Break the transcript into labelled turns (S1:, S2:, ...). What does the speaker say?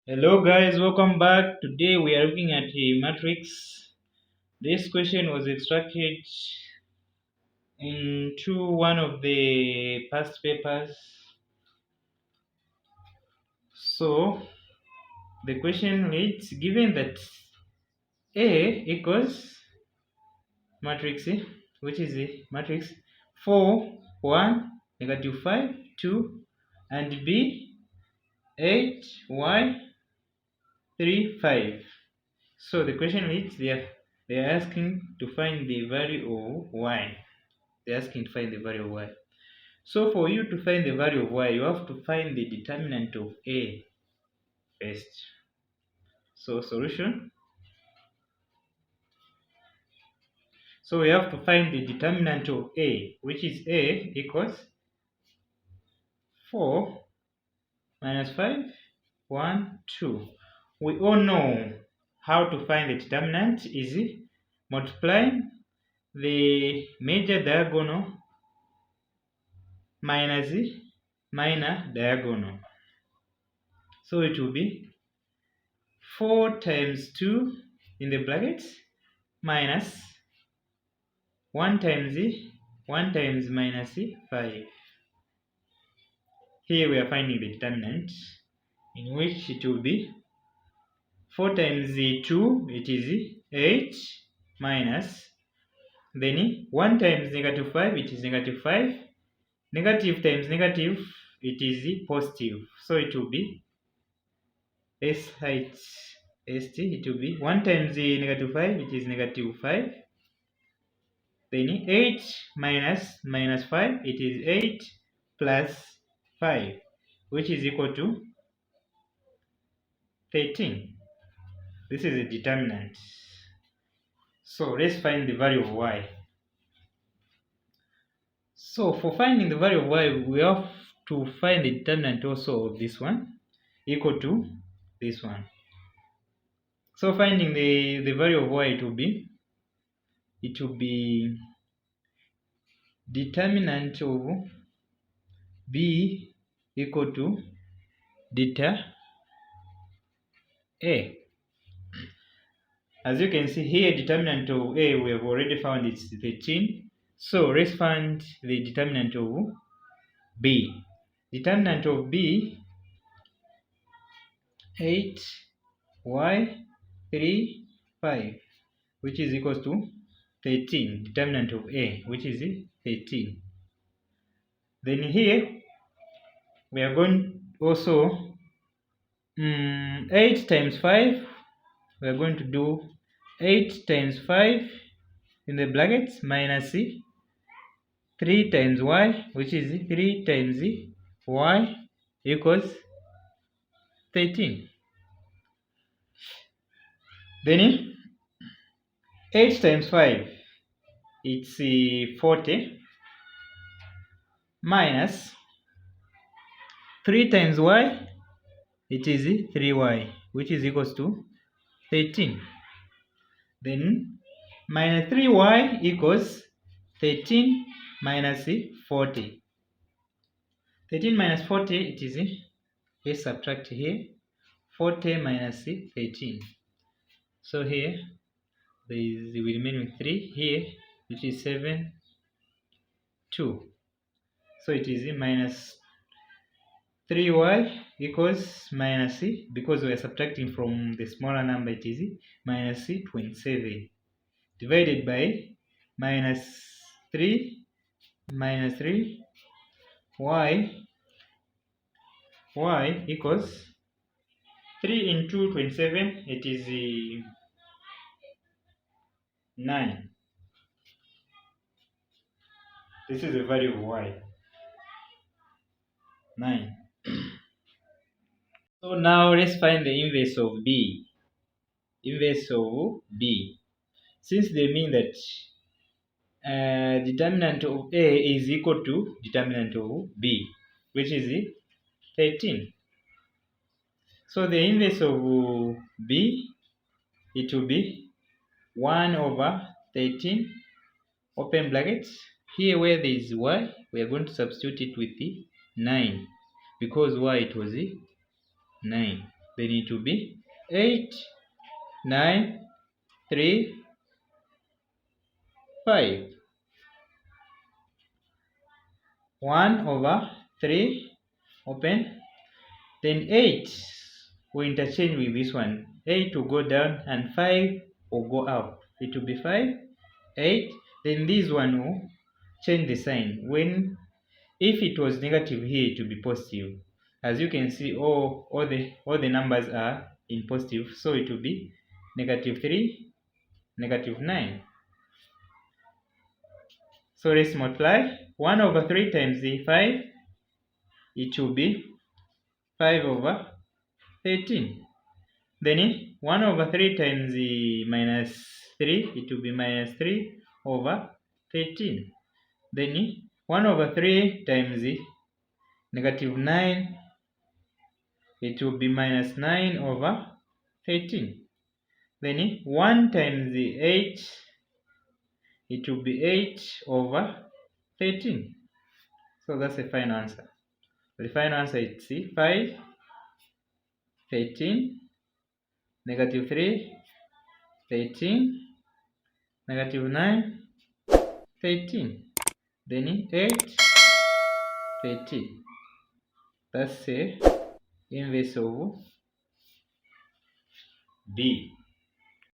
S1: Hello guys, welcome back. Today we are looking at a matrix. This question was extracted into one of the past papers. So the question reads, given that A equals matrix, which is the matrix 4, 1, negative 5, 2, and B 8, Y 3, 5. So the question reads, they are asking to find the value of y. They're asking to find the value of y. So for you to find the value of y, you have to find the determinant of a first. So solution. So we have to find the determinant of a, which is a equals 4 minus 5, 1, 2. We all know how to find the determinant is multiplying the major diagonal minus the minor diagonal. So it will be 4 times 2 in the brackets minus 1 times minus 5. Here we are finding the determinant, in which it will be 4 times 2, it is 8, minus, then 1 times negative 5, it is negative 5, negative times negative, it is positive. So it will be S height st, it will be 1 times the negative 5, which is negative 5. Then 8 minus 5, it is 8 plus 5, which is equal to 13. This is a determinant. So let's find the value of y. So for finding the value of y, we have to find the determinant also of this one equal to this one. So finding the value of y, it will be determinant of b equal to delta a. As you can see here, determinant of a we have already found it's 13. So let's find the determinant of b. Determinant of b 8 y 3 5, which is equals to 13. Determinant of a, which is 13. Then here we are going also 8 times 5. We are going to do 8 times 5 in the brackets minus 3 times y, which is 3 times y equals 13. Then 8 times 5, it's 40, minus 3 times y, it is 3y, which is equals to 13. Then minus 3y equals 13 minus 40. 13 minus 40, it is, let's subtract here, 40 minus 13. So here, we remain with 3 here, which is 7, 2. So it is minus 3y equals minus, because we are subtracting from the smaller number, it is minus 27, divided by minus 3 minus 3 y equals 3 into 27, it is 9. This is the value of y, 9. So now let's find the inverse of b. Inverse of b. Since they mean that determinant of a is equal to determinant of b, which is 13. So the inverse of b, it will be 1 over 13, open brackets. Here where there is y, we are going to substitute it with the 9, because y it was 9. then it will be 8, 9, 3, 5. 1 over 3, open, then 8 will interchange with this one. 8 will go down and 5 will go up. It will be 5, 8. Then this one will change the sign. If it was negative here, it will be positive. As you can see, all the numbers are in positive, so it will be negative 3, negative 9. So let's multiply. 1 over 3 times the 5, it will be 5 over 13. Then 1 over 3 times the minus 3, it will be minus 3 over 13. Then 1 over 3 times the negative 9, it will be minus 9 over 13. Then 1 times the 8, it will be 8 over 13. So that's the final answer. The final answer is C, 5, 13, negative 3, 13, negative 9, 13. Then 8, 13. That's the inverse of B.